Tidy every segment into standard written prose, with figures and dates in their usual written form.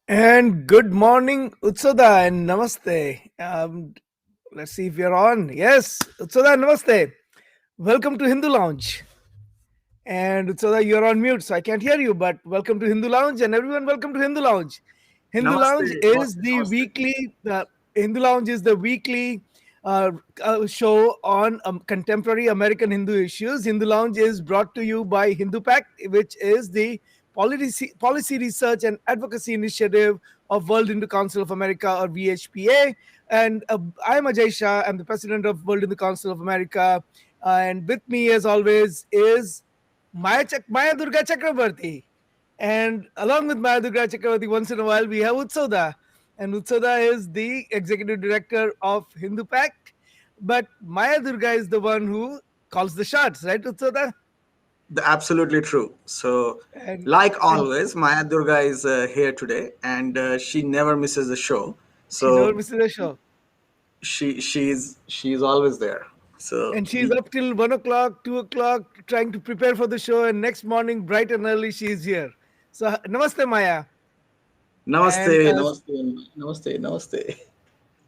And good morning, Utsada, and namaste. Let's see if you're on. Yes, Utsada, namaste. Welcome to Hindu Lounge. And Utsada, you're on mute, so I can't hear you, but welcome to Hindu Lounge, and everyone, welcome to Hindu Lounge. Hindu Namaste, Lounge is namaste, the namaste. weekly, Hindu Lounge is the weekly show on contemporary American Hindu issues. Hindu Lounge is brought to you by Hinduphobic, which is the policy research and advocacy initiative of World Hindu Council of America, or VHPA. And I'm Ajay Shah. I'm the president of World Hindu Council of America. And with me, as always, is Maya Durga Chakrabarti. And along with Maya Durga Chakrabarti, once in a while, we have Utsoda. And Utsoda is the executive director of Hinduphobic. But Maya Durga is the one who calls the shots, right, Utsoda? Absolutely true. So, And, like and always, Maya Durga is here today, and she never misses the show. she never So misses a show. she's always there. So And she's up till 1 o'clock, 2 o'clock, trying to prepare for the show. And next morning, bright and early, she's here. So, namaste, Maya. namaste, And namaste, namaste, namaste.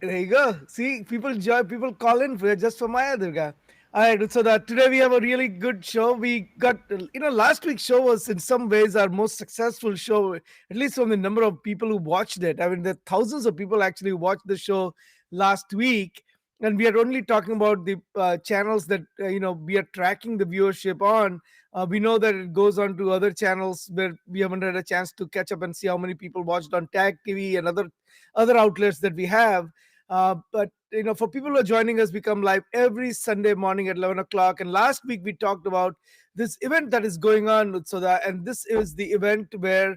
there you go. See, people call in just for Maya Durga. All right, so that today we have a really good show. We got, last week's show was in some ways our most successful show, at least from the number of people who watched it. I mean, there are thousands of people actually watched the show last week, and we are only talking about the channels that we are tracking the viewership on. We know that it goes on to other channels where we haven't had a chance to catch up and see how many people watched on Tag TV and other outlets that we have. But for people who are joining us, we come live every Sunday morning at 11 o'clock. And last week we talked about this event that is going on, Utsoda, and this is the event where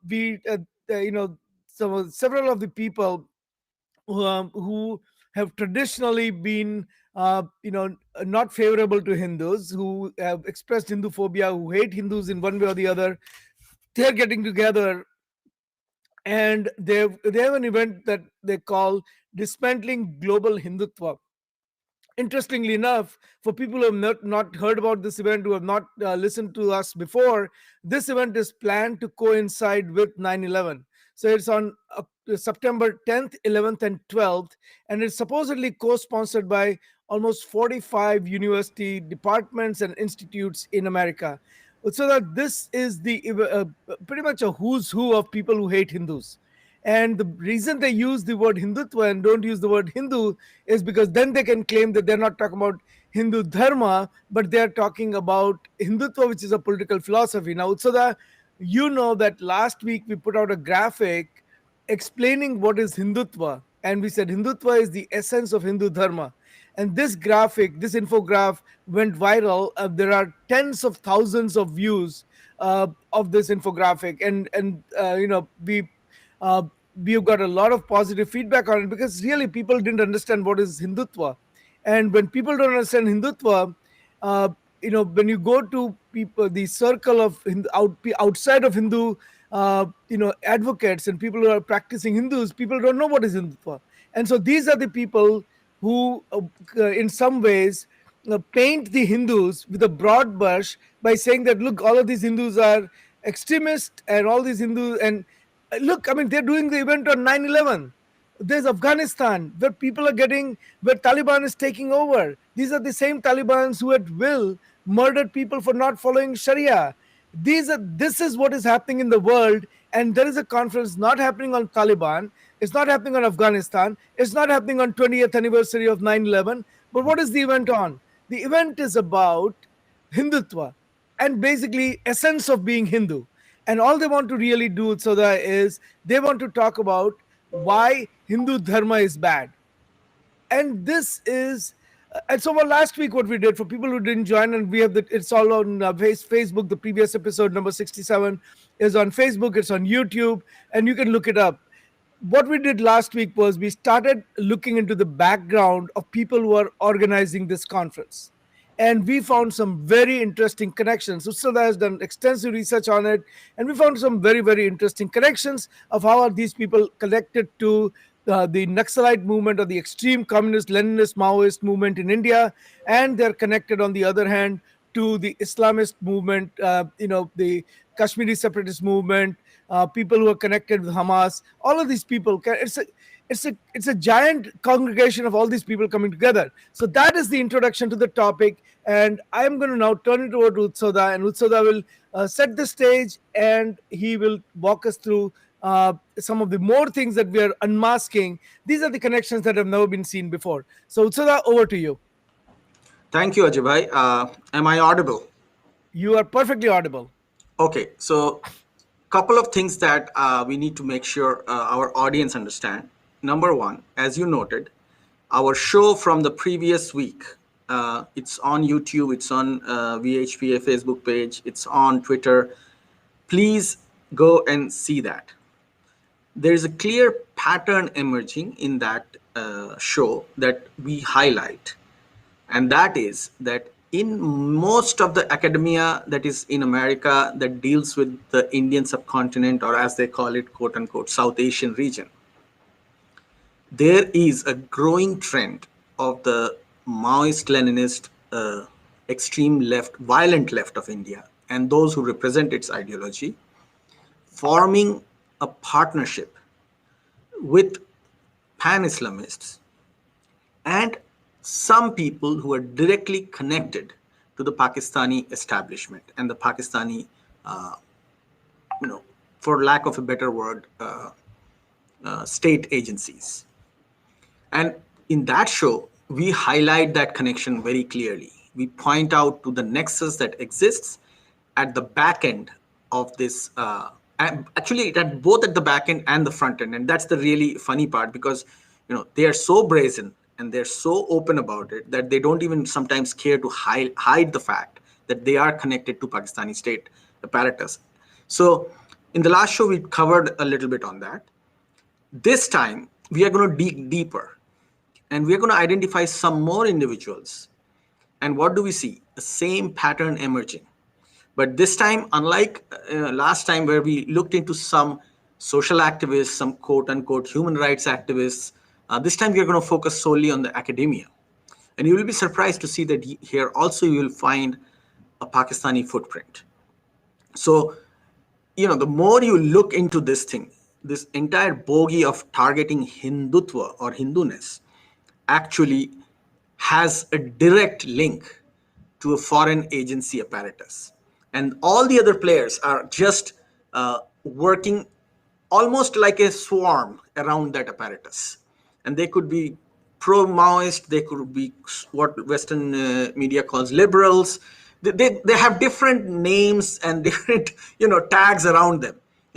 we, several of the people who have traditionally been, not favorable to Hindus, who have expressed Hinduphobia, who hate Hindus in one way or the other, they're getting together and they have an event that they call Dismantling Global Hindutva. Interestingly enough, for people who have not heard about this event, who have not listened to us before, this event is planned to coincide with 9/11. So it's on September 10th, 11th, and 12th, and it's supposedly co-sponsored by almost 45 university departments and institutes in America. So that this is pretty much a who's who of people who hate Hindus. And the reason they use the word Hindutva and don't use the word Hindu is because then they can claim that they're not talking about Hindu dharma, but they're talking about Hindutva, which is a political philosophy. Now, Utsada, you know that last week we put out a graphic explaining what is Hindutva, and we said Hindutva is the essence of Hindu dharma. And this graphic, this infograph went viral. There are tens of thousands of views of this infographic, and uh, we've got a lot of positive feedback on it because really people didn't understand what is Hindutva. And when people don't understand Hindutva, uh, when you go to people, the circle of outside of Hindu, advocates and people who are practicing Hindus, people don't know what is Hindutva. And so these are the people who, in some ways, paint the Hindus with a broad brush by saying that, look, all of these Hindus are extremists and all these Hindus, and look, I mean, they're doing the event on 9/11. There's Afghanistan where Taliban is taking over. These are the same Talibans who at will murdered people for not following Sharia. This is what is happening in the world, and there is a conference not happening on Taliban. It's not happening on Afghanistan. It's not happening on 20th anniversary of 9/11. But what is the event on? The event is about Hindutva and basically essence of being Hindu. And all they want to really do, Soda, is they want to talk about why Hindu dharma is bad. And this is and so last week what we did for people who didn't join, and we have it's all on Facebook. The previous episode number 67 is on Facebook, it's on YouTube, and you can look it up. What we did last week was we started looking into the background of people who are organizing this conference, and we found some very interesting connections. Ustada has done extensive research on it, and we found some very, very interesting connections of how are these people connected to the Naxalite movement or the extreme communist, Leninist, Maoist movement in India, and they're connected on the other hand to the Islamist movement, the Kashmiri separatist movement, people who are connected with Hamas. All of these people, it's a giant congregation of all these people coming together. So that is the introduction to the topic, and I am going to now turn it over to Utsoda, and Utsoda will set the stage, and he will walk us through some of the more things that we are unmasking. These are the connections that have never been seen before. So Utsoda, over to you. Thank you, Ajay. Am I audible? You are perfectly audible. Okay, so couple of things that we need to make sure our audience understand. Number one, as you noted, our show from the previous week, it's on YouTube, it's on VHPA Facebook page, it's on Twitter. Please go and see that. There is a clear pattern emerging in that show that we highlight, and that is that in most of the academia that is in America that deals with the Indian subcontinent, or as they call it, quote unquote, South Asian region, there is a growing trend of the Maoist Leninist extreme left, violent left of India, and those who represent its ideology forming a partnership with pan-Islamists and some people who are directly connected to the Pakistani establishment and the Pakistani, uh, you know, for lack of a better word, state agencies. And in that show, we highlight that connection very clearly. We point out to the nexus that exists at the back end of this. Actually, at both at the back end and the front end, and that's the really funny part, because they are so brazen and they're so open about it that they don't even sometimes care to hide the fact that they are connected to Pakistani state apparatus. So, in the last show, we covered a little bit on that. This time, we are going to dig deeper and we are going to identify some more individuals. And what do we see? The same pattern emerging. But this time, unlike last time where we looked into some social activists, some quote unquote human rights activists, this time we are going to focus solely on the academia. And you will be surprised to see that here also you will find a Pakistani footprint. So, the more you look into this thing, this entire bogey of targeting Hindutva or Hinduness actually has a direct link to a foreign agency apparatus. And all the other players are just working almost like a swarm around that apparatus. And they could be pro-Maoist, they could be what Western media calls liberals. They have different names and different tags around them.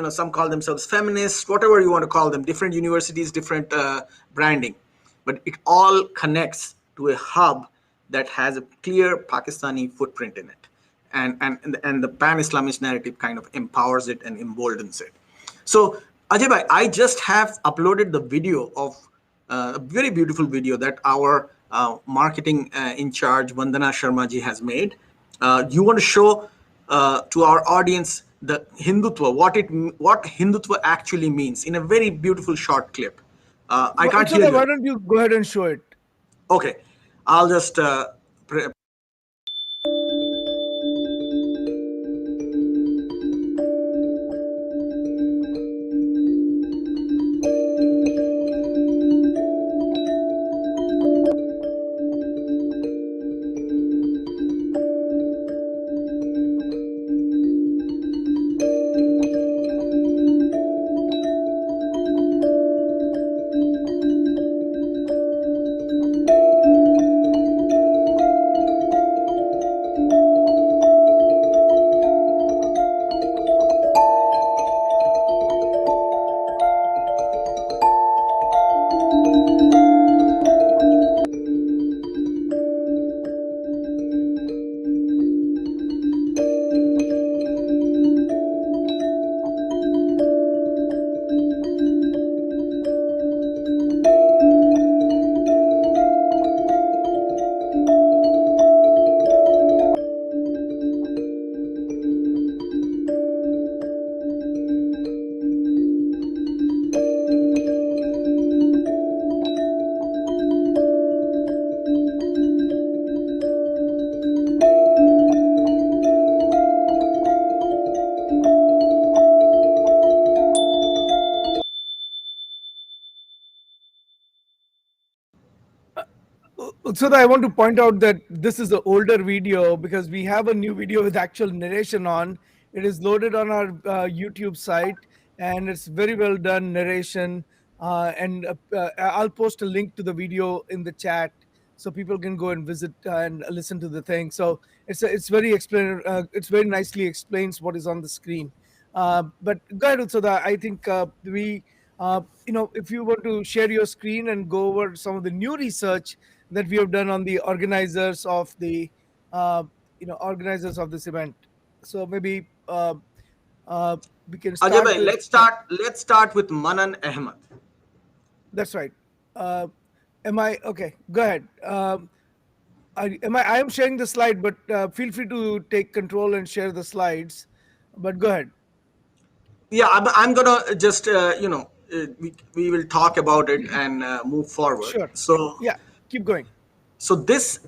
Some call themselves feminists, whatever you want to call them, different universities, different branding. But it all connects to a hub that has a clear Pakistani footprint in it. And the pan-Islamist narrative kind of empowers it and emboldens it. So, Ajay bhai, I just have uploaded the video of a very beautiful video that our marketing in charge, Vandana Sharma ji, has made. You want to show to our audience the Hindutva, what Hindutva actually means in a very beautiful short clip. I can't hear you. Why don't you go ahead and show it? Okay, I'll just So I want to point out that this is an older video because we have a new video with actual narration on. It is loaded on our YouTube site, and it's very well done narration. And I'll post a link to the video in the chat so people can go and visit and listen to the thing. So it's very it's very nicely explains what is on the screen. But go ahead, Utsada. I think if you want to share your screen and go over some of the new research that we have done on the organizers of the organizers of this event. So maybe we can Ajay start bhai, with let's start with Manan Ahmed. that's right. Am I okay? Go ahead. I am sharing the slide, but feel free to take control and share the slides. But go ahead. Yeah, I'm gonna just we will talk about it and move forward. Sure. So Yeah, keep going. so this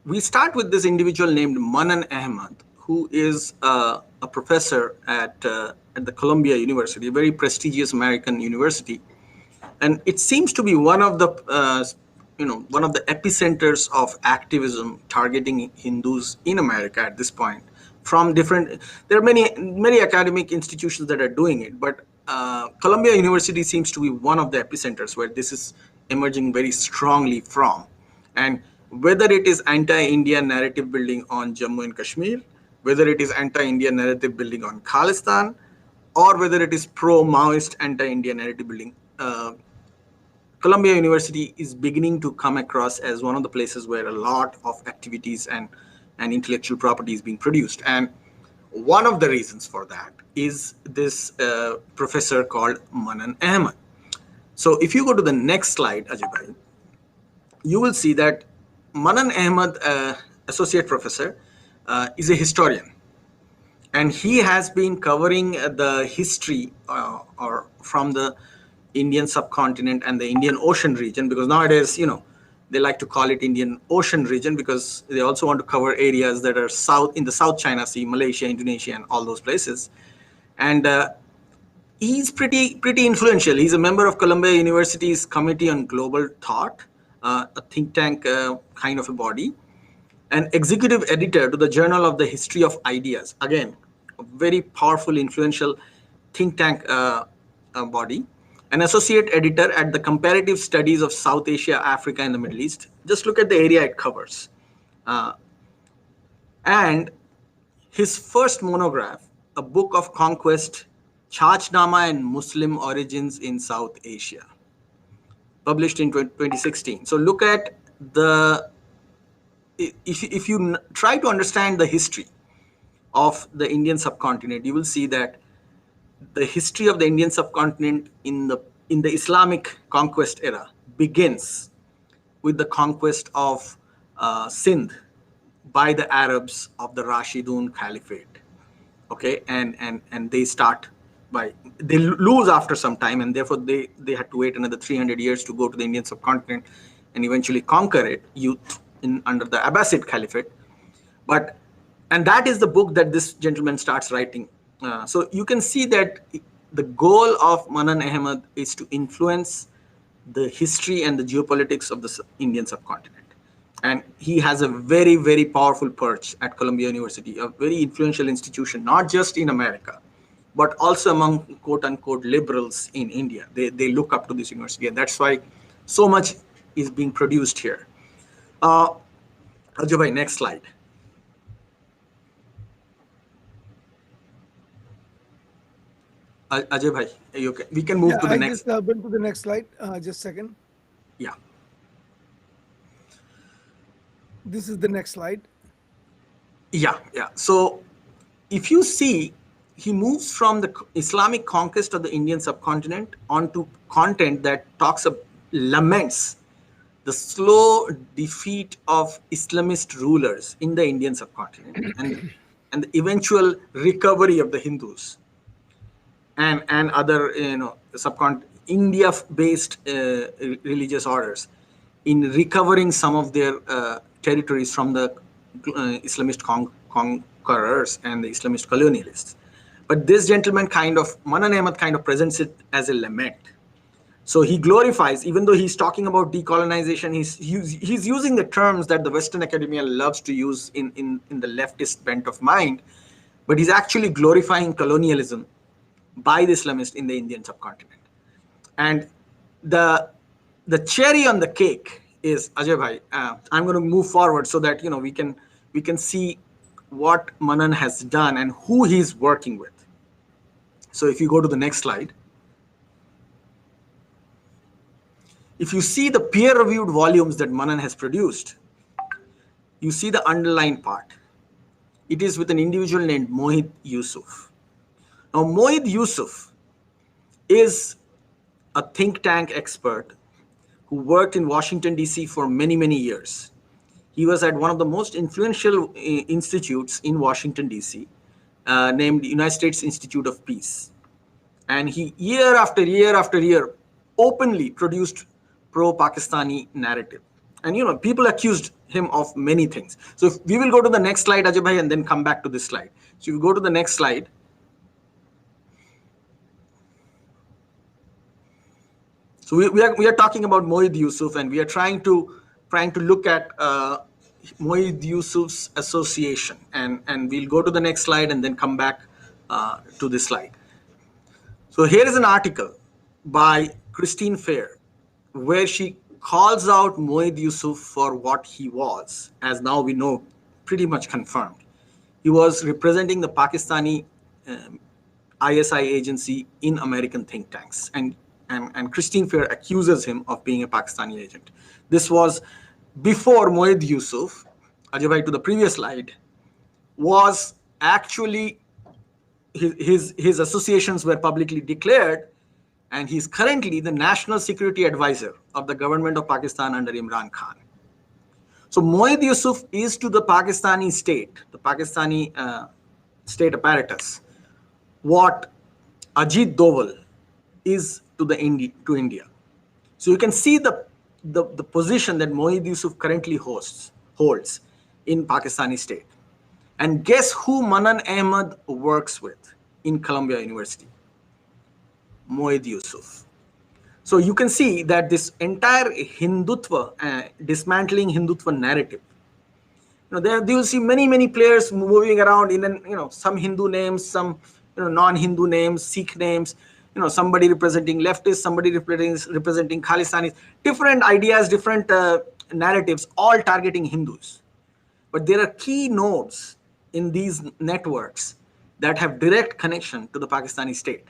we start with this individual named Manan Ahmed, who is a professor at the Columbia University, a very prestigious American university, and it seems to be one of the one of the epicenters of activism targeting Hindus in America at this point. From different, there are many academic institutions that are doing it, but Columbia University seems to be one of the epicenters where this is emerging very strongly from. And whether it is anti-India narrative building on Jammu and Kashmir, whether it is anti-India narrative building on Khalistan, or whether it is pro-Maoist anti-India narrative building, Columbia University is beginning to come across as one of the places where a lot of activities and intellectual property is being produced. And one of the reasons for that is this professor called Manan Ahmed. So if you go to the next slide, Ajay bhai, you will see that Manan Ahmed, associate professor, is a historian. And he has been covering the history or from the Indian subcontinent and the Indian Ocean region, because nowadays, they like to call it Indian Ocean region because they also want to cover areas that are in the South China Sea, Malaysia, Indonesia, and all those places. And he's pretty influential. He's a member of Columbia University's Committee on Global Thought, a think tank kind of a body, an executive editor to the Journal of the History of Ideas. Again, a very powerful, influential think tank body. An associate editor at the Comparative Studies of South Asia, Africa, and the Middle East. Just look at the area it covers. And his first monograph, A Book of Conquest, Chachnama and Muslim Origins in South Asia, published in 2016. So look at if you try to understand the history of the Indian subcontinent, you will see that the history of the Indian subcontinent in the Islamic conquest era begins with the conquest of Sindh by the Arabs of the Rashidun Caliphate. Okay, and they lose after some time, and therefore they had to wait another 300 years to go to the Indian subcontinent and eventually conquer it under the Abbasid Caliphate. And that is the book that this gentleman starts writing. So you can see that the goal of Manan Ahmed is to influence the history and the geopolitics of the Indian subcontinent. And he has a very, very powerful perch at Columbia University, a very influential institution, not just in America, but also among quote unquote liberals in India. They look up to this university, and that's why so much is being produced here. Ajay bhai, next slide. Ajay bhai, are you okay? We can move to the next. Just went to the next slide. Just a second. Yeah. This is the next slide. Yeah. So if you see, he moves from the Islamic conquest of the Indian subcontinent onto content that laments the slow defeat of Islamist rulers in the Indian subcontinent and the eventual recovery of the Hindus and other India-based religious orders in recovering some of their territories from the Islamist conquerors and the Islamist colonialists. But this gentleman Manan Ahmed presents it as a lament. So he glorifies, even though he's talking about decolonization, he's using the terms that the Western academia loves to use in the leftist bent of mind, but he's actually glorifying colonialism by the Islamists in the Indian subcontinent. And the cherry on the cake is, Ajay bhai, I'm going to move forward so that we can see what Manan has done and who he's working with. So if you go to the next slide, if you see the peer-reviewed volumes that Manan has produced, you see the underlined part. It is with an individual named Mohit Yusuf. Now, Mohit Yusuf is a think tank expert who worked in Washington, D.C. for many, many years. He was at one of the most influential institutes in Washington, D.C., named United States Institute of Peace. And he, year after year after year, openly produced pro-Pakistani narrative. And, people accused him of many things. So if we will go to the next slide, Ajay bhai, and then come back to this slide. So if you go to the next slide, So we are talking about Moeed Yusuf, and we are trying to look at Moeed Yusuf's association, and we'll go to the next slide and then come back to this slide. So here is an article by Christine Fair, where she calls out Moeed Yusuf for what he was, as now we know, pretty much confirmed. He was representing the Pakistani ISI agency in American think tanks, and Christine Fair accuses him of being a Pakistani agent. This was before Moeed Yusuf, Ajay, to the previous slide, was actually his associations were publicly declared, and he's currently the national security advisor of the government of Pakistan under Imran Khan. So Moeed Yusuf is to the Pakistani state, the Pakistani state apparatus, what Ajit Doval is to to India. So you can see the position that Moeed Yusuf currently holds in Pakistani state. And guess who Manan Ahmad works with in Columbia University? Moeed Yusuf. So you can see that this entire Hindutva, dismantling Hindutva narrative, there you will see many players moving around in some Hindu names, some non-Hindu names, Sikh names, somebody representing leftists, somebody representing Khalistanis, different ideas, different narratives, all targeting Hindus. But there are key nodes in these networks that have direct connection to the Pakistani state.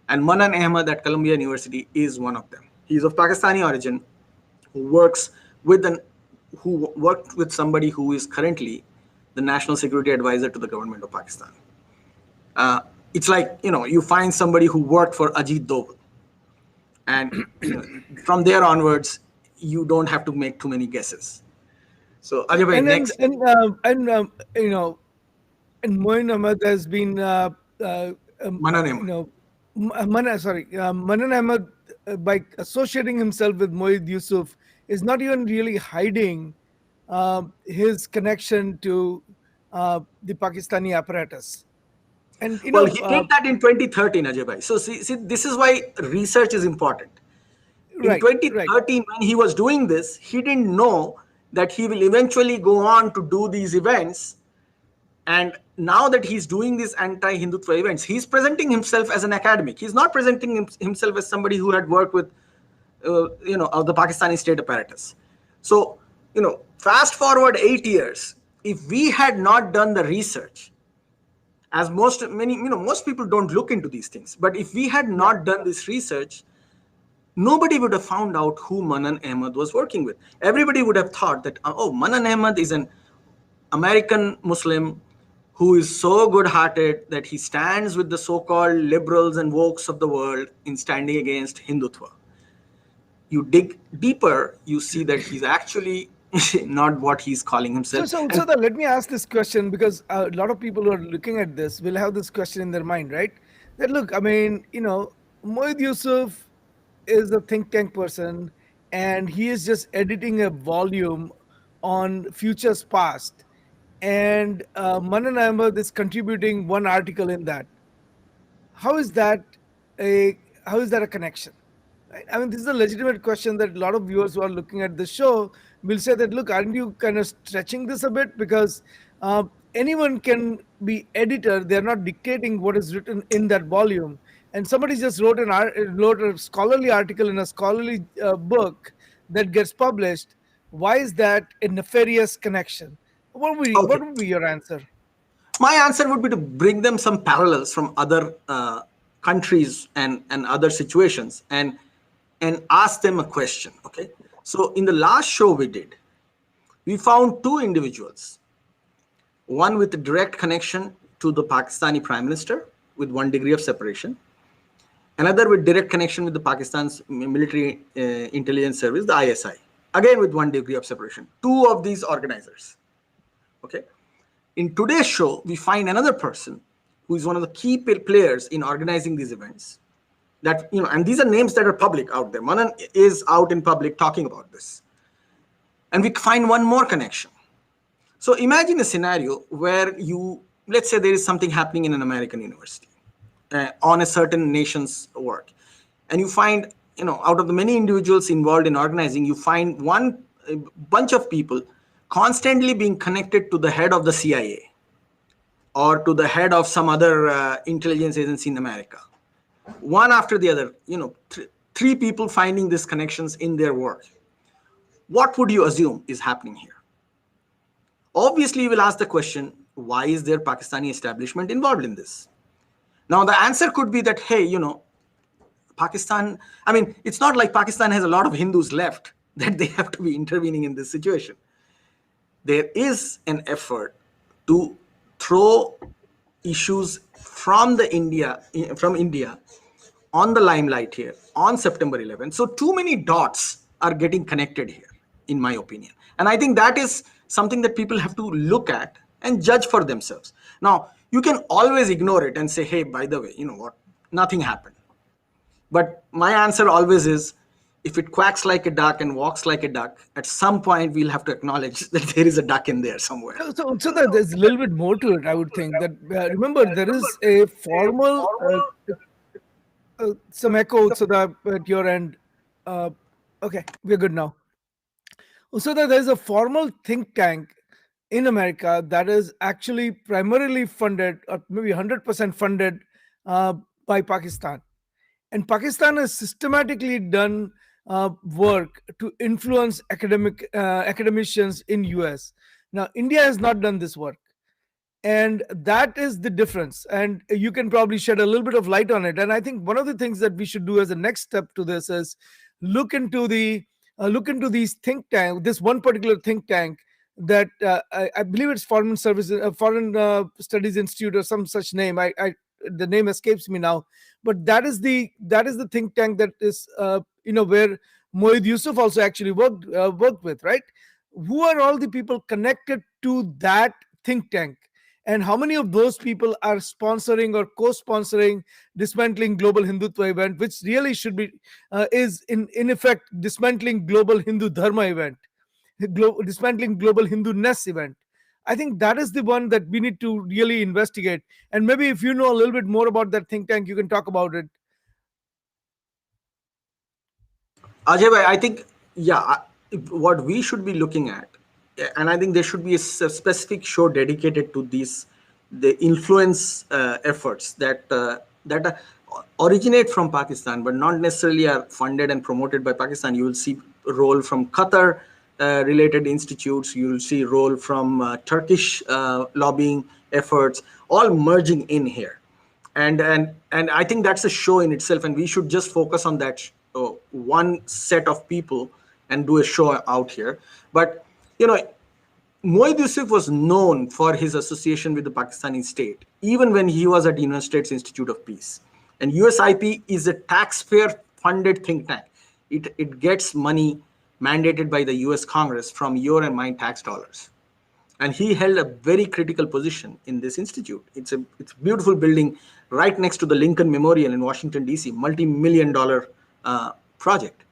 And Manan Ahmad at Columbia University is one of them. He is of Pakistani origin who worked with somebody who is currently the national security advisor to the government of Pakistan. It's like, you find somebody who worked for Ajit Doval. And from there onwards, you don't have to make too many guesses. So, Ajay, next. And Moin Ahmad has been Manan Ahmad. Manan Ahmad, by associating himself with Moeed Yusuf, is not even really hiding his connection to the Pakistani apparatus. And he did that in 2013, Ajay bhai. So see, this is why research is important. In 2013, when he was doing this, he didn't know that he will eventually go on to do these events. And now that he's doing these anti-Hindutva events, he's presenting himself as an academic. He's not presenting himself as somebody who had worked with, the Pakistani state apparatus. So, fast forward 8 years, if we had not done the research, as most people don't look into these things, but if we had not done this research, nobody would have found out who Manan Ahmad was working with. Everybody would have thought that, Manan Ahmad is an American Muslim who is so good-hearted that he stands with the so-called liberals and wokes of the world in standing against Hindutva. You dig deeper, you see that he's actually not what he's calling himself. So let me ask this question, because a lot of people who are looking at this will have this question in their mind, right? That look, Moeed Yusuf is a think tank person, and he is just editing a volume on futures past. And Manan Ahmad is contributing one article in that. How is that a connection? Right? This is a legitimate question that a lot of viewers who are looking at the show will say that, look, aren't you kind of stretching this a bit? Because anyone can be editor. They're not dictating what is written in that volume. And somebody just wrote a scholarly article in a scholarly book that gets published. Why is that a nefarious connection? What would be your answer? My answer would be to bring them some parallels from other countries and other situations and ask them a question. Okay. So in the last show we did, we found two individuals, one with a direct connection to the Pakistani Prime Minister with 1 degree of separation, another with direct connection with the Pakistan's military intelligence service, the ISI, again with 1 degree of separation. Two of these organizers. Okay. In today's show, we find another person who is one of the key players in organizing these events. That, and these are names that are public out there. Manan is out in public talking about this. And we find one more connection. So imagine a scenario where let's say there is something happening in an American university on a certain nation's work. And you find out of the many individuals involved in organizing, you find one bunch of people constantly being connected to the head of the CIA or to the head of some other intelligence agency in America, one after the other, three people finding these connections in their work. What would you assume is happening here? Obviously, you will ask the question, why is there Pakistani establishment involved in this? Now, the answer could be that, hey, Pakistan, I mean, it's not like Pakistan has a lot of Hindus left that they have to be intervening in this situation. There is an effort to throw issues from India on the limelight here on September 11th. So too many dots are getting connected here, in my opinion. And I think that is something that people have to look at and judge for themselves. Now, you can always ignore it and say, hey, by the way, you know what? Nothing happened. But my answer always is, if it quacks like a duck and walks like a duck, at some point we'll have to acknowledge that there is a duck in there somewhere. So that there's a little bit more to it, I would think. That remember, there is a formal some echo so that at your end. Uh, okay, we're good now. So that there's a formal think tank in America that is actually primarily funded, or maybe 100% funded uh, by Pakistan. And Pakistan has systematically done work to influence academicians in US. Now, India has not done this work, and that is the difference. And you can probably shed a little bit of light on it. And I think one of the things that we should do as a next step to this is look into these think tank, this one particular think tank that I believe it's Foreign Studies Institute or some such name. The name escapes me now, but that is the think tank that is where Moeed Yusuf also actually worked with, right? Who are all the people connected to that think tank, and how many of those people are sponsoring or co-sponsoring Dismantling Global Hindutva event, which really should be is in effect Dismantling Global Hindu Dharma event, Dismantling Global Hindu Ness event. I think that is the one that we need to really investigate. And maybe if you know a little bit more about that think tank, you can talk about it. Ajay bhai, I think, yeah, what we should be looking at, and I think there should be a specific show dedicated to the influence efforts that originate from Pakistan, but not necessarily are funded and promoted by Pakistan. You will see role from Qatar related institutes. You will see role from Turkish lobbying efforts, all merging in here. And I think that's a show in itself, and we should just focus on that one set of people and do a show out here. But Moeed Yusuf was known for his association with the Pakistani state, even when he was at the United States Institute of Peace. And USIP is a taxpayer-funded think tank. It gets money mandated by the US Congress from your and my tax dollars. And he held a very critical position in this institute. It's a beautiful building right next to the Lincoln Memorial in Washington, D.C., multi-million-dollar project.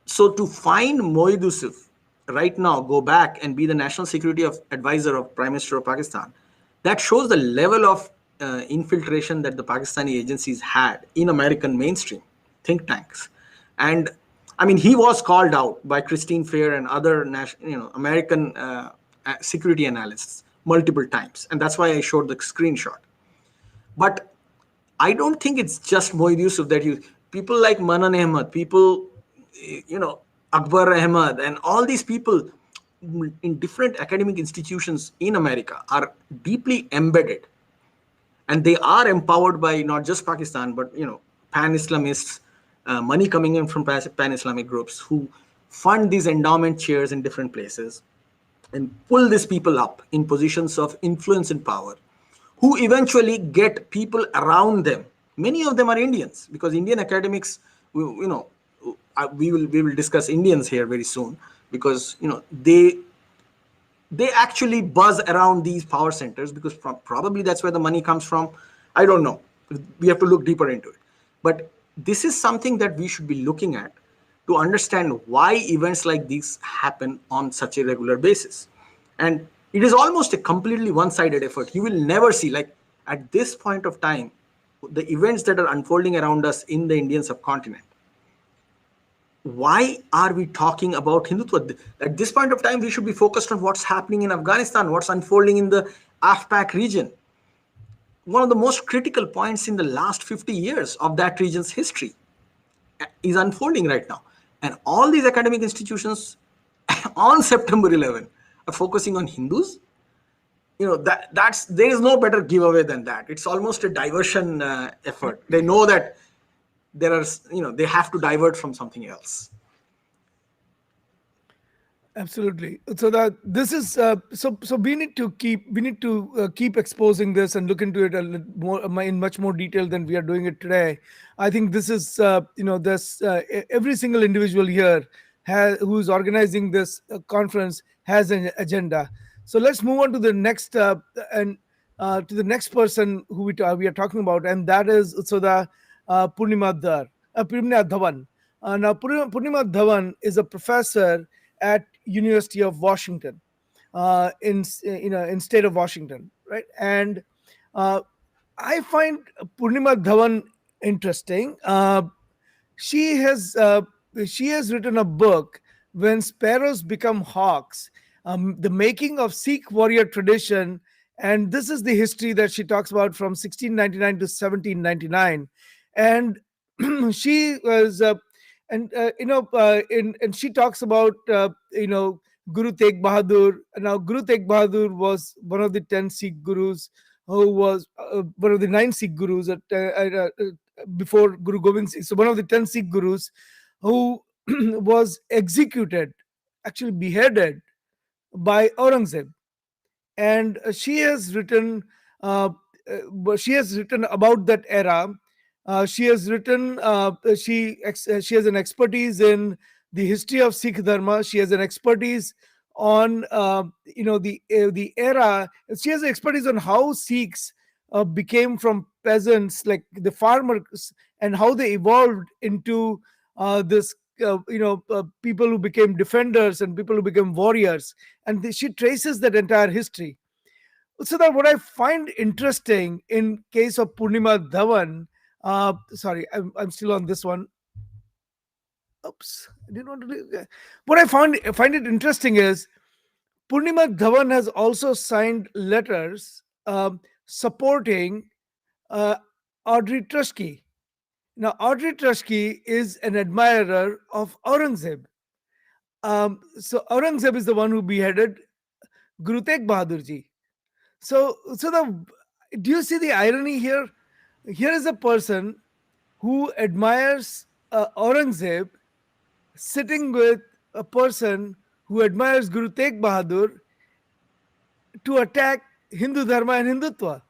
So to find Moeed Yusuf right now, go back and be the national security advisor of Prime Minister of Pakistan, that shows the level of infiltration that the Pakistani agencies had in American mainstream think tanks. And I mean, he was called out by Christine Fair and other American security analysts multiple times. And that's why I showed the screenshot. But I don't think it's just Moeed Yusuf that people like Manan Ahmad, people, Akbar Ahmad, and all these people in different academic institutions in America are deeply embedded. And they are empowered by not just Pakistan, but, pan-Islamists, money coming in from pan-Islamic groups who fund these endowment chairs in different places and pull these people up in positions of influence and power, who eventually get people around them. Many of them are Indians, because Indian academics, we will discuss Indians here very soon, because they actually buzz around these power centers, because probably that's where the money comes from. I don't know. We have to look deeper into it. But this is something that we should be looking at to understand why events like these happen on such a regular basis. And it is almost a completely one-sided effort. You will never see, like at this point of time, the events that are unfolding around us in the Indian subcontinent, why are we talking about Hindutva? At this point of time, we should be focused on what's happening in Afghanistan, what's unfolding in the AFPAC region. One of the most critical points in the last 50 years of that region's history is unfolding right now. And all these academic institutions on September 11 are focusing on Hindus. That's there is no better giveaway than that. It's almost a diversion effort. They know that there are, they have to divert from something else. Absolutely. So that this is so we need to keep exposing this and look into it a little more in much more detail than we are doing it today. I think this is this every single individual here who's organizing this conference has an agenda. So let's move on to the next and to the next person who we are talking about, and that is Utsoda Purnima Dhawan. Now, Purnima Dhawan is a professor at University of Washington, in state of Washington, right? And uh, I find Purnima Dhawan interesting. She has uh, she has written a book, When Sparrows Become Hawks, the making of Sikh warrior tradition. And this is the history that she talks about from 1699 to 1799. And she was and she talks about Guru Tegh Bahadur. Now Guru Tegh Bahadur was one of the 10 Sikh gurus, who was one of the 9 Sikh gurus before Guru Gobind Singh. So one of the 10 Sikh gurus who was executed, actually beheaded by Aurangzeb. And she has written about that era. She has written she has an expertise in the history of Sikh Dharma. She has an expertise on the era. She has expertise on how Sikhs became from peasants, like the farmers, and how they evolved into this people who became defenders and people who became warriors. And she traces that entire history. So that what I find interesting in case of Purnima Dhawan, sorry, I'm still on this one. Oops, I didn't want to do. What I find it interesting is Purnima Dhawan has also signed letters supporting uh, Audrey Truskey. Now, Audrey Truskey is an admirer of Aurangzeb. So Aurangzeb is the one who beheaded Guru Tegh Bahadur ji. So do you see the irony here? Here is a person who admires Aurangzeb sitting with a person who admires Guru Tegh Bahadur to attack Hindu Dharma and Hindutva.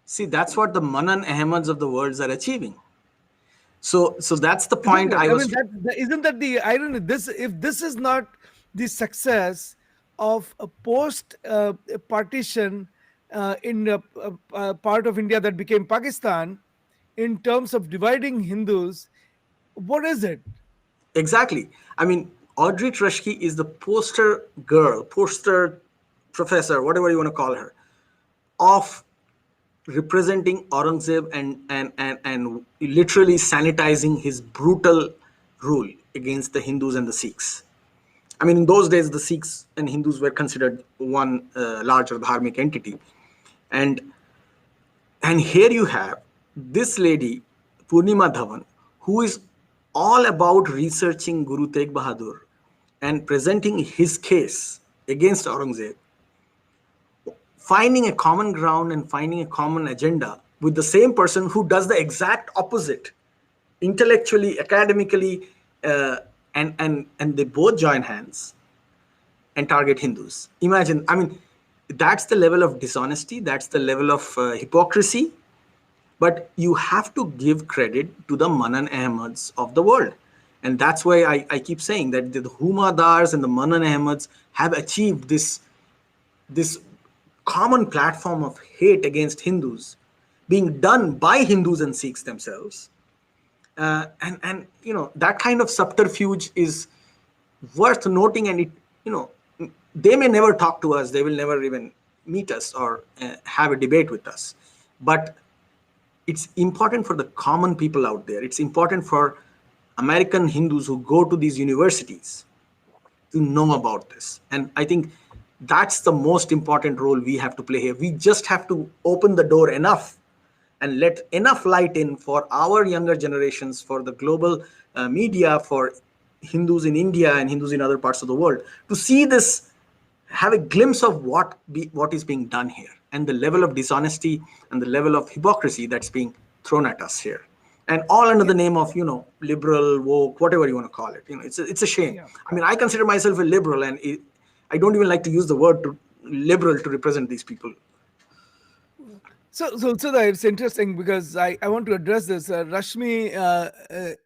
See, that's what the Manan Ahmeds of the world are achieving. So that's the Isn't point it? I I mean, was. isn't that the irony? If this is not the success of a post partition in a part of India that became Pakistan, in terms of dividing Hindus, what is it? Exactly. I mean, Audrey Truskey is the poster girl, poster professor, whatever you want to call her, of representing Aurangzeb and literally sanitizing his brutal rule against the Hindus and the Sikhs. I mean, in those days, the Sikhs and Hindus were considered one larger dharmic entity. And and here you have this lady, Purnima Dhawan, who is all about researching Guru Tegh Bahadur and presenting his case against Aurangzeb, finding a common ground and finding a common agenda with the same person who does the exact opposite, intellectually, academically, and they both join hands and target Hindus. Imagine, I mean, that's the level of dishonesty, that's the level of hypocrisy. But you have to give credit to the Manan Ahmeds of the world. And that's why I keep saying that the Humadars and the Manan Ahmeds have achieved this common platform of hate against Hindus being done by Hindus and Sikhs themselves. And that kind of subterfuge is worth noting. And they may never talk to us, they will never even meet us or have a debate with us, but it's important for the common people out there. It's important for American Hindus who go to these universities to know about this. And I think that's the most important role we have to play here. We just have to open the door enough and let enough light in for our younger generations, for the global media, for Hindus in India and Hindus in other parts of the world, to see this, have a glimpse of what is being done here, and the level of dishonesty and the level of hypocrisy that's being thrown at us here, and all under the name of liberal, woke, whatever you want to call it. It's a shame. Yeah. I mean, I consider myself a liberal, and I don't even like to use the word liberal to represent these people. So it's interesting because I want to address this. Rashmi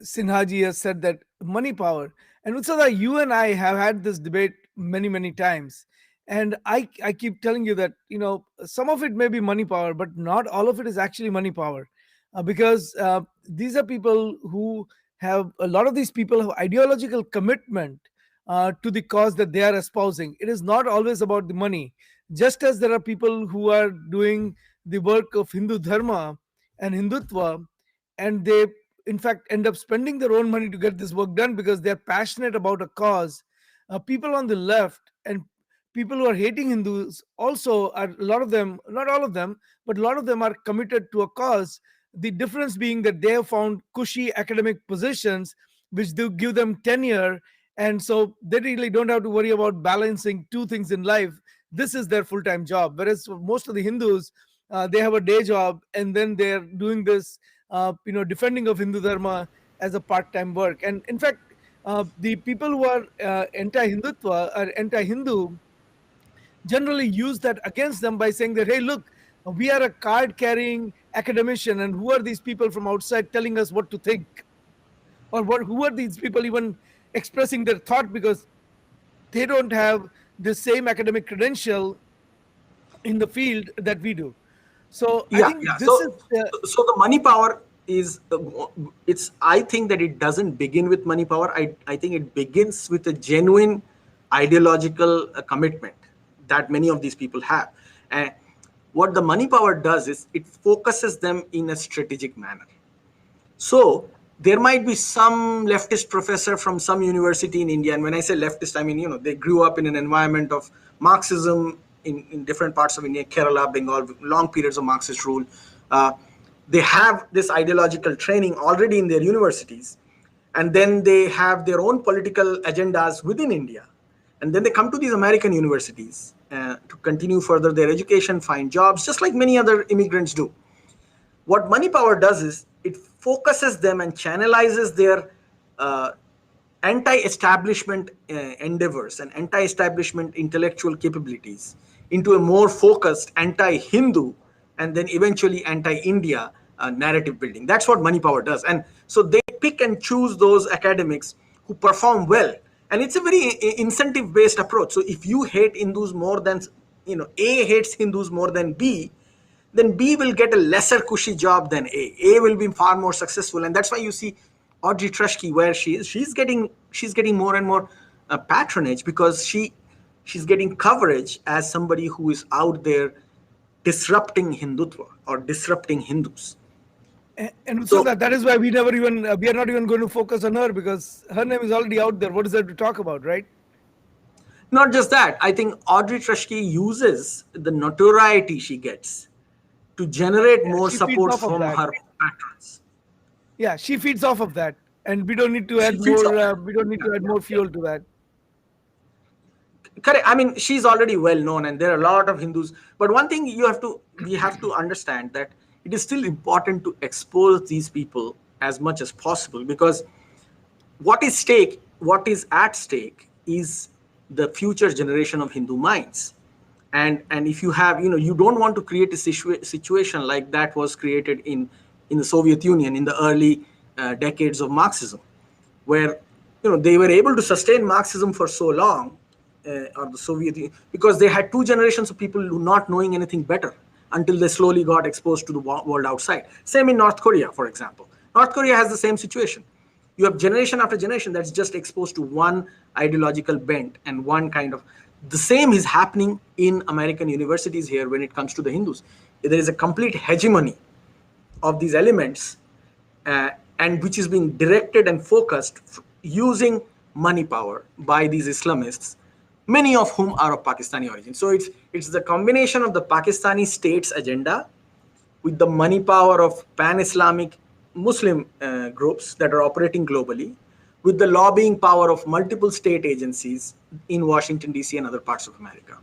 Sinhaji has said that money power, and Utsada, you and I have had this debate many times, and I keep telling you that some of it may be money power, but not all of it is actually money power, because these are people who have a lot of these people have ideological commitment to the cause that they are espousing. It is not always about the money. Just as there are people who are doing the work of Hindu Dharma and Hindutva, and they, in fact, end up spending their own money to get this work done because they're passionate about a cause. People on the left and people who are hating Hindus also are, a lot of them, not all of them, but a lot of them are committed to a cause. The difference being that they have found cushy academic positions which do give them tenure, and so they really don't have to worry about balancing two things in life. This is their full-time job, whereas for most of the Hindus, they have a day job and then they're doing this defending of Hindu Dharma as a part-time work. And in fact, the people who are anti-Hindutva or anti-Hindu generally use that against them by saying that, hey, look, we are a card-carrying academician, and who are these people from outside telling us what to think, or who are these people even expressing their thought, because they don't have the same academic credential in the field that we do. So I Yeah, think yeah. this So, is so the money power is, it's. I think that it doesn't begin with money power. I think it begins with a genuine ideological commitment that many of these people have. And what the money power does is it focuses them in a strategic manner. So there might be some leftist professor from some university in India, and when I say leftist, I mean they grew up in an environment of Marxism in different parts of India, Kerala, Bengal, long periods of Marxist rule. Uh, they have this ideological training already in their universities, and then they have their own political agendas within India, and then they come to these American universities to continue further their education, find jobs, just like many other immigrants do. What money power does is it focuses them and channelizes their uh, anti-establishment endeavors and anti-establishment intellectual capabilities into a more focused anti-Hindu and then eventually anti-India narrative building. That's what money power does. And so they pick and choose those academics who perform well. And it's a very incentive-based approach. So if you hate Hindus more than, A hates Hindus more than B, then B will get a lesser cushy job than A. A will be far more successful, and that's why you see Audrey Truschke where she is. She's getting more and more patronage because she's getting coverage as somebody who is out there disrupting Hindutva or disrupting Hindus. and so So that is why we are not even going to focus on her, because her name is already out there. What is there to talk about, right? not just that, I think Audrey Truschke uses the notoriety she gets to generate Yeah, more she feeds support off of from that. her patrons. Yeah, she feeds off of that, and we don't need to She add feeds more. off. We don't need Yeah, to add yeah, more yeah. fuel to that. Correct. I mean, she's already well known, and there are a lot of Hindus. But one thing we have to understand that it is still important to expose these people as much as possible, because what is at stake is the future generation of Hindu minds. And if you have, you don't want to create a situation like that was created in the Soviet Union in the early decades of Marxism, where they were able to sustain Marxism for so long, or the Soviet Union, because they had two generations of people who not knowing anything better until they slowly got exposed to the world outside. Same in North Korea, for example. North Korea has the same situation. You have generation after generation that's just exposed to one ideological bent and one kind of. The same is happening in American universities here when it comes to the Hindus. There is a complete hegemony of these elements, and which is being directed and focused using money power by these Islamists, many of whom are of Pakistani origin. So it's the combination of the Pakistani state's agenda with the money power of pan-Islamic Muslim groups that are operating globally, with the lobbying power of multiple state agencies in Washington, D.C. and other parts of America.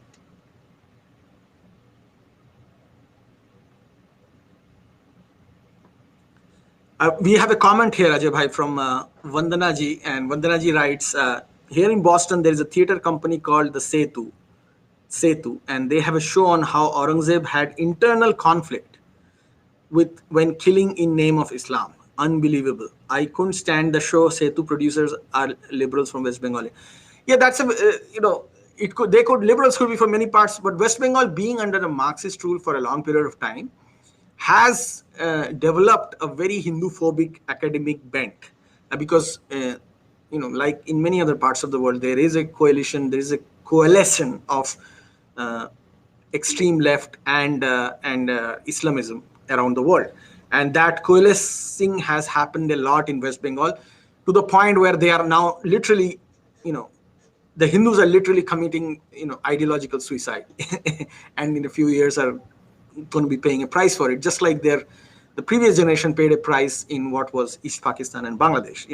We have a comment here, Ajay Bhai, from Vandana ji, and Vandana ji writes, here in Boston, there is a theater company called the Setu, and they have a show on how Aurangzeb had internal conflict with when killing in name of Islam. Unbelievable. I couldn't stand the show. Setu producers are liberals from West Bengal. Yeah, that's a liberals could be from many parts, but West Bengal being under the Marxist rule for a long period of time has developed a very Hinduphobic academic bent, because like in many other parts of the world, there is a coalition of uh, extreme left and Islamism around the world, and that coalescing has happened a lot in West Bengal, to the point where they are now literally, the Hindus are literally committing, ideological suicide, and in a few years are going to be paying a price for it, just like the previous generation paid a price in what was East Pakistan and Bangladesh.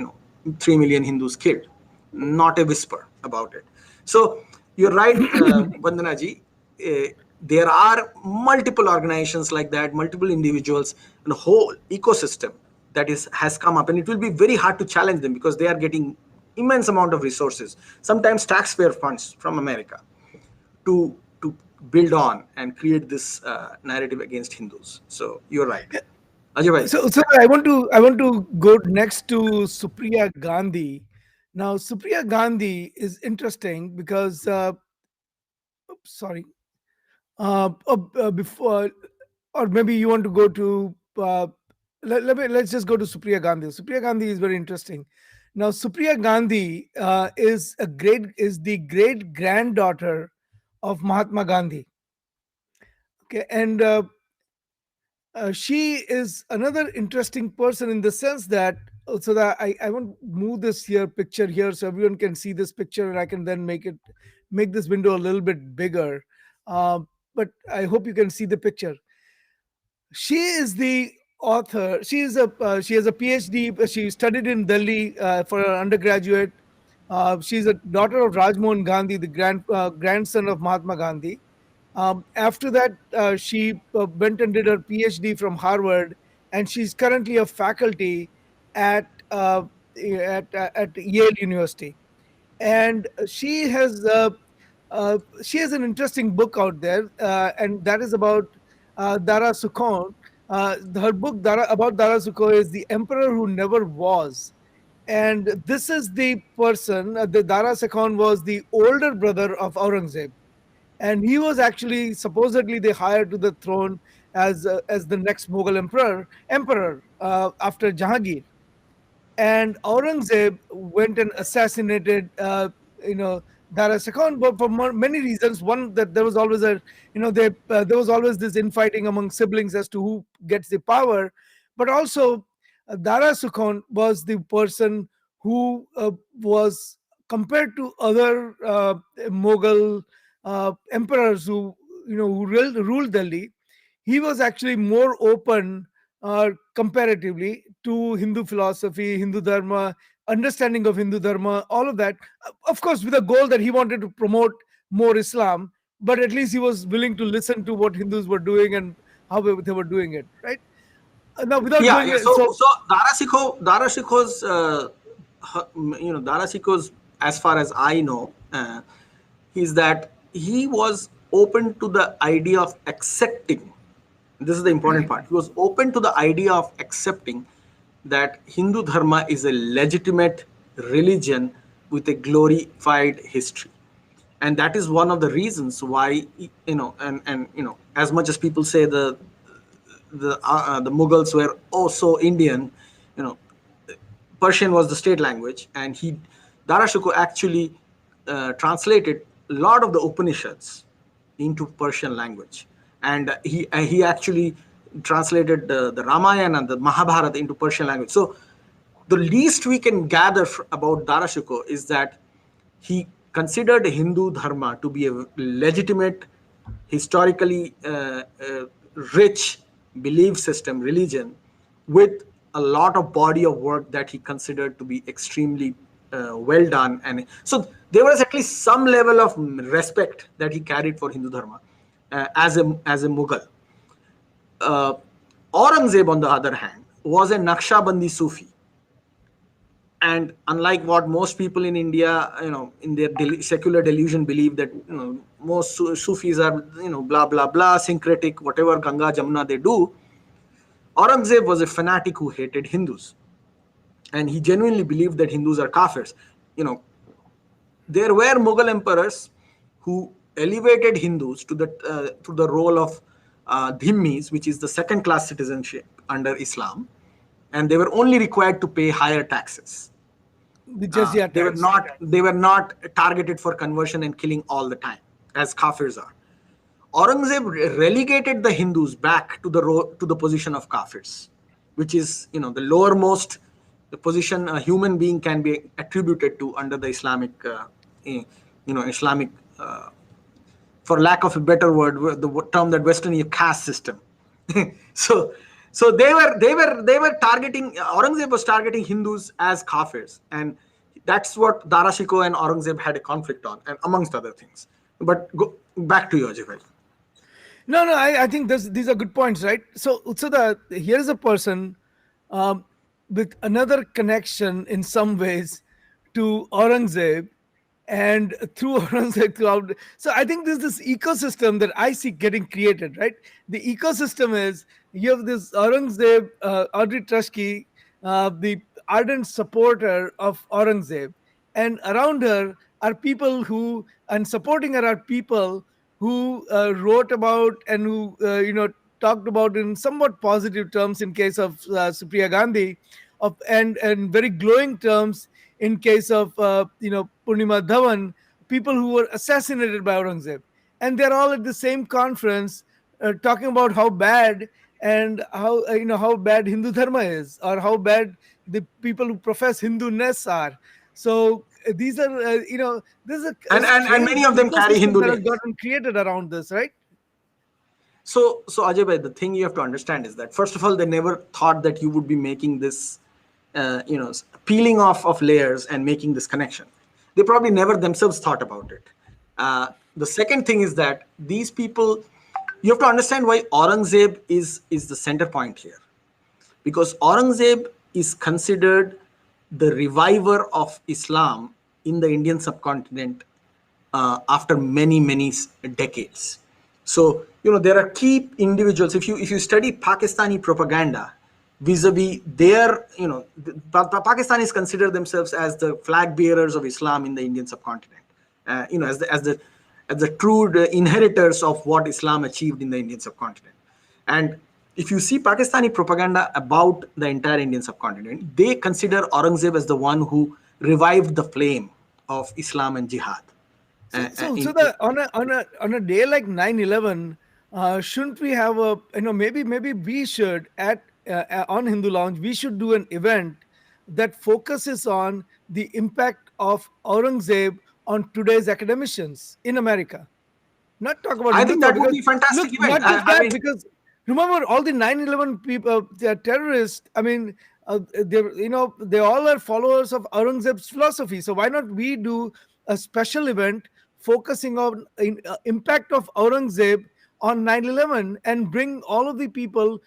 3 million Hindus killed, not a whisper about it. So you're right, Vandana ji. There are multiple organizations like that, multiple individuals, and a whole ecosystem that has come up, and it will be very hard to challenge them because they are getting immense amount of resources, sometimes taxpayer funds from America, to build on and create this narrative against Hindus. So you're right, Ajay bhai. So I want to go next to Supriya Gandhi. Now Supriya Gandhi is interesting because sorry, before, or maybe you want to go to let's just go to Supriya Gandhi. Supriya Gandhi is very interesting. Now Supriya Gandhi is the great granddaughter of Mahatma Gandhi. Okay, and she is another interesting person in the sense that, so that I want to move this here picture here so everyone can see this picture, and I can then make this window a little bit bigger. Uh, but I hope you can see the picture. She is the author. She has a PhD. She studied in Delhi for her undergraduate. She's a daughter of Rajmohan Gandhi, the grandson of Mahatma Gandhi. After that, she went and did her PhD from Harvard, and she's currently a faculty at at Yale University. And she has an interesting book out there, and that is about Dara Sukhon. Her book about Dara Sukhon is "The Emperor Who Never Was," and this is the person. The Dara Sukhon was the older brother of Aurangzeb, and he was actually supposedly the heir to the throne as the next Mughal emperor after Jahangir. And Aurangzeb went and assassinated, you know, Dara Shikoh, but for many reasons. One, that there was always there was always this infighting among siblings as to who gets the power, but also Dara Sukhon was the person who was, compared to other Mughal emperors who who ruled Delhi, he was actually more open comparatively to Hindu philosophy, Hindu dharma, understanding of Hindu dharma, all of that. Of course, with a goal that he wanted to promote more Islam, but at least he was willing to listen to what Hindus were doing and how they were doing it, right? Now, without Yeah, going yeah. so So Dara Sikho's, Dara Sikho's, as far as I know, is that he was open to the idea of accepting. This is the important part. He was open to the idea of accepting that Hindu Dharma is a legitimate religion with a glorified history, and that is one of the reasons why, as much as people say the Mughals were also Indian, you know, Persian was the state language, and Darashuko actually translated a lot of the Upanishads into Persian language, and he actually translated the Ramayana and the Mahabharata into Persian language. So the least we can gather about Darashiko is that he considered Hindu dharma to be a legitimate, historically rich belief system, religion, with a lot of body of work that he considered to be extremely well done. And so there was at least some level of respect that he carried for Hindu dharma as a Mughal. uh, Aurangzeb, on the other hand, was a Naqshbandi Sufi. And unlike what most people in India, in their secular delusion believe that, most Sufis are, blah, blah, blah, syncretic, whatever Ganga, Jamuna they do, Aurangzeb was a fanatic who hated Hindus. And he genuinely believed that Hindus are kafirs. You know, there were Mughal emperors who elevated Hindus to the role of dhimmis, which is the second class citizenship under Islam, and they were only required to pay higher taxes. The jizya They were tax. not targeted for conversion and killing all the time, as kafirs are. Aurangzeb relegated the Hindus back to the position of kafirs, which is, the lowermost position a human being can be attributed to under the Islamic, Islamic, for lack of a better word, the term that Western caste system. so so they were targeting, Aurangzeb was targeting Hindus as kafirs, and that's what Darashiko and Aurangzeb had a conflict on, and amongst other things. But back to you, Ajay. No, no, I think these are good points, right? So here's a person um, with another connection in some ways to Aurangzeb, and through Aurangzeb throughout. So I think there's this ecosystem that I see getting created, right? The ecosystem is you have this Aurangzeb, Audrey Truschke, the ardent supporter of Aurangzeb, and around her are people who, and supporting her are people who wrote about and who talked about in somewhat positive terms in case of Supriya Gandhi, and very glowing terms in case of Purnima Dhawan, people who were assassinated by Aurangzeb, and they're all at the same conference talking about how bad and how bad Hindu dharma is, or how bad the people who profess Hindu-ness are. So these are this is a And strange many of them carry ecosystem Hindu that has names. gotten created around this, right? So Ajay bhai, the thing you have to understand is that, first of all, they never thought that you would be making this, peeling off of layers and making this connection. They probably never themselves thought about it. The second thing is that these people, you have to understand why Aurangzeb is the center point here, because Aurangzeb is considered the reviver of Islam in the Indian subcontinent after many decades. So there are key individuals. If you study Pakistani propaganda vis-a-vis their, Pakistanis consider themselves as the flag bearers of Islam in the Indian subcontinent, as the true inheritors of what Islam achieved in the Indian subcontinent. And if you see Pakistani propaganda about the entire Indian subcontinent, they consider Aurangzeb as the one who revived the flame of Islam and jihad. On a day like 9/11, shouldn't we have maybe we should on HinduLounge we should do an event that focuses on the impact of Aurangzeb on today's academicians in America. Not talk about I think Hindutva, that would because be a fantastic look, event. not just I that, mean, because remember all the 9/11 people, they are terrorists. I mean, they all are followers of Aurangzeb's philosophy. So why not we do a special event focusing on impact of Aurangzeb on 9/11, and bring all of the people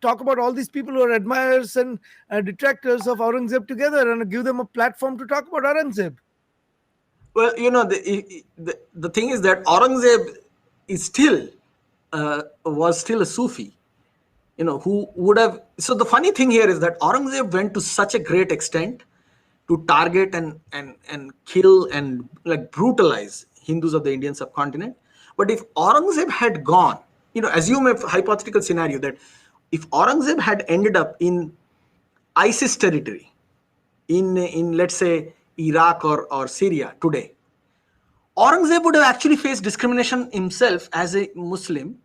talk about all these people who are admirers and detractors of Aurangzeb together, and give them a platform to talk about Aurangzeb. well, the thing is that Aurangzeb is still was still a Sufi, who would have. So the funny thing here is that Aurangzeb went to such a great extent to target and kill and like brutalize Hindus of the Indian subcontinent. But if Aurangzeb had gone, assume a hypothetical scenario that if Aurangzeb had ended up in ISIS territory, in let's say Iraq or Syria today, Aurangzeb would have actually faced discrimination himself as a Muslim,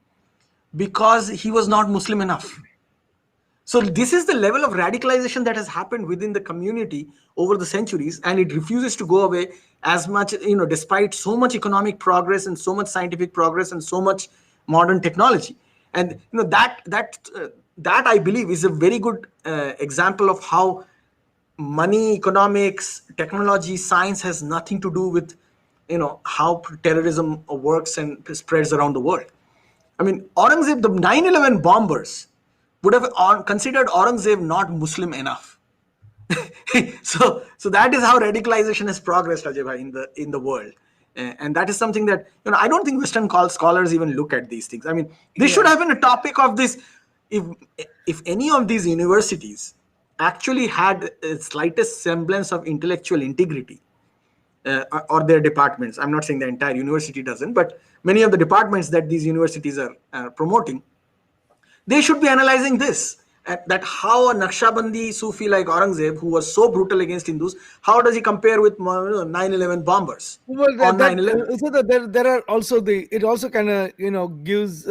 because he was not Muslim enough. So this is the level of radicalization that has happened within the community over the centuries, and it refuses to go away as much, despite so much economic progress and so much scientific progress and so much modern technology. And that I believe is a very good example of how money, economics, technology, science has nothing to do with how terrorism works and spreads around the world. I mean, Aurangzeb, the 9/11 bombers would have considered Aurangzeb not Muslim enough. So that is how radicalization has progressed, Ajay bhai, in the world. And that is something that I don't think Western scholars even look at these things. I mean, this should Yeah. have been a topic of this. If any of these universities actually had a slightest semblance of intellectual integrity, or their departments, I'm not saying the entire university doesn't, but many of the departments that these universities are promoting, they should be analyzing this, that how a Naqshbandi Sufi like Aurangzeb, who was so brutal against Hindus, how does he compare with 9/11 bombers Well, on 9/11? so that there are also it also kind of gives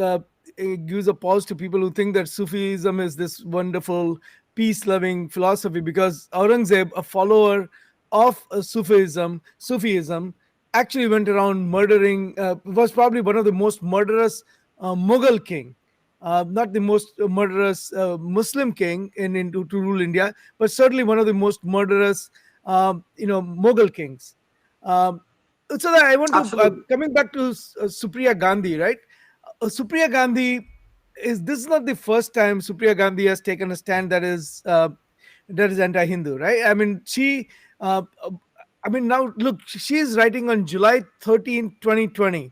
it gives a pause to people who think that Sufism is this wonderful peace loving philosophy, because Aurangzeb, a follower of Sufism, actually went around murdering. Was probably one of the most murderous Mughal king. Not the most murderous Muslim king to rule India, but certainly one of the most murderous, Mughal kings. Um, so that I want to Absolutely. coming back to Supriya Gandhi, right? Supriya Gandhi is this is not the first time Supriya Gandhi has taken a stand that is anti-Hindu, right? I mean, now look, she is writing on July 13, 2020.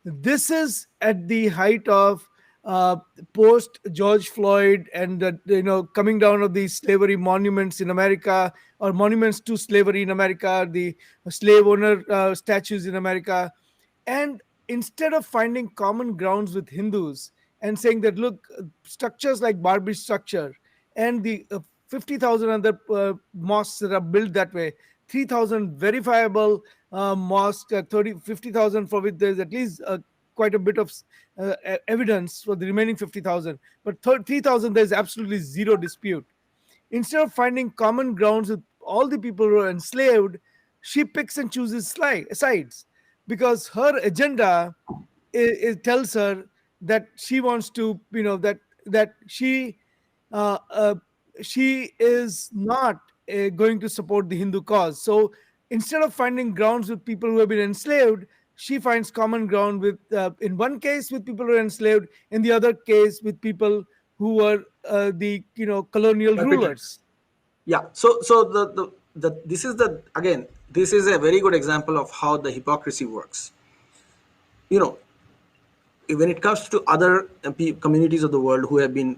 This is at the height of uh, post George Floyd and coming down of the slavery monuments in America, or monuments to slavery in America, the slave owner statues in America. And instead of finding common grounds with Hindus and saying that, look, structures like Barbie structure and the 50,000 other mosques that are built that way, 3,000 verifiable mosques, 50,000 for which there's at least quite a bit of evidence for the remaining 50,000. But 3,000, there's absolutely zero dispute. Instead of finding common grounds with all the people who are enslaved, she picks and chooses sides, because her agenda it tells her that she wants to, that uh, uh, she is not going to support the Hindu cause. So instead of finding grounds with people who have been enslaved, she finds common ground with, in one case, with people who are enslaved, in the other case, with people who were the colonial Perpetrators. rulers. Yeah. So this is the again, this is a very good example of how the hypocrisy works. You know, when it comes to other communities of the world who have been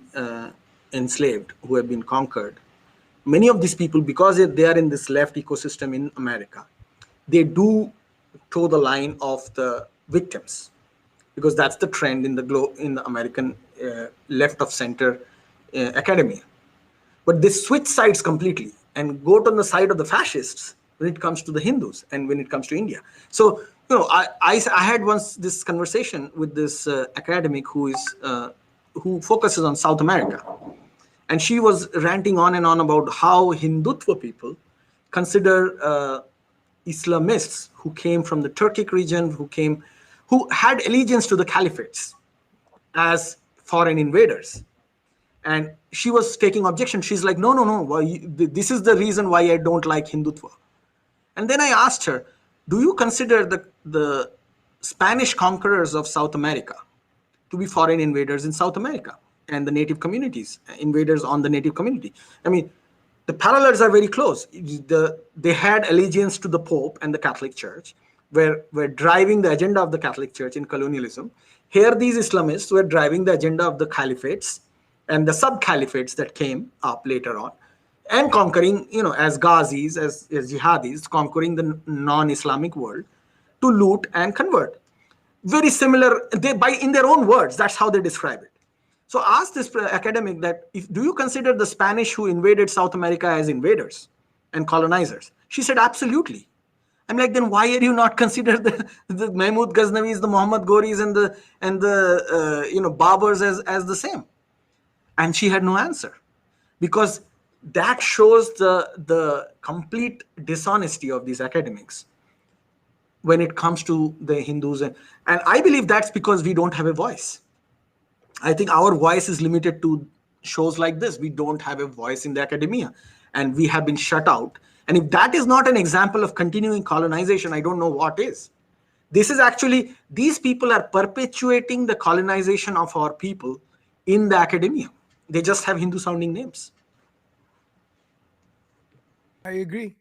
enslaved, who have been conquered, many of these people, because they are in this left ecosystem in America, they do toe the line of the victims, because that's the trend in the American left of center academia. But they switch sides completely and go on the side of the fascists when it comes to the Hindus and when it comes to India. So, I had once this conversation with this academic who focuses on South America, and she was ranting on and on about how Hindutva people consider Islamists who came from the Turkic region, who had allegiance to the caliphates, as foreign invaders. And she was taking objection. She's like, no, no, no, this is the reason why I don't like Hindutva. And then I asked her, do you consider the Spanish conquerors of South America to be foreign invaders in South America, and the native communities, invaders on the native community? I mean, the parallels are very close. They had allegiance to the Pope and the Catholic Church, were driving the agenda of the Catholic Church in colonialism. Here, these Islamists were driving the agenda of the caliphates and the sub-caliphates that came up later on, and conquering, as Ghazis, as jihadis, conquering the non-Islamic world to loot and convert. Very similar, by in their own words, that's how they describe it. So ask this academic that, do you consider the Spanish who invaded South America as invaders and colonizers? She said, absolutely. I'm like, then why are you not consider the Mahmud Ghaznavis, the Muhammad Ghoris, and the Baburs as the same? And she had no answer. because that shows the complete dishonesty of these academics when it comes to the Hindus. And I believe that's because we don't have a voice. I think our voice is limited to shows like this. We don't have a voice in the academia, and we have been shut out. And if that is not an example of continuing colonization, I don't know what is. This is actually, these people are perpetuating the colonization of our people in the academia. They just have Hindu sounding names. I agree.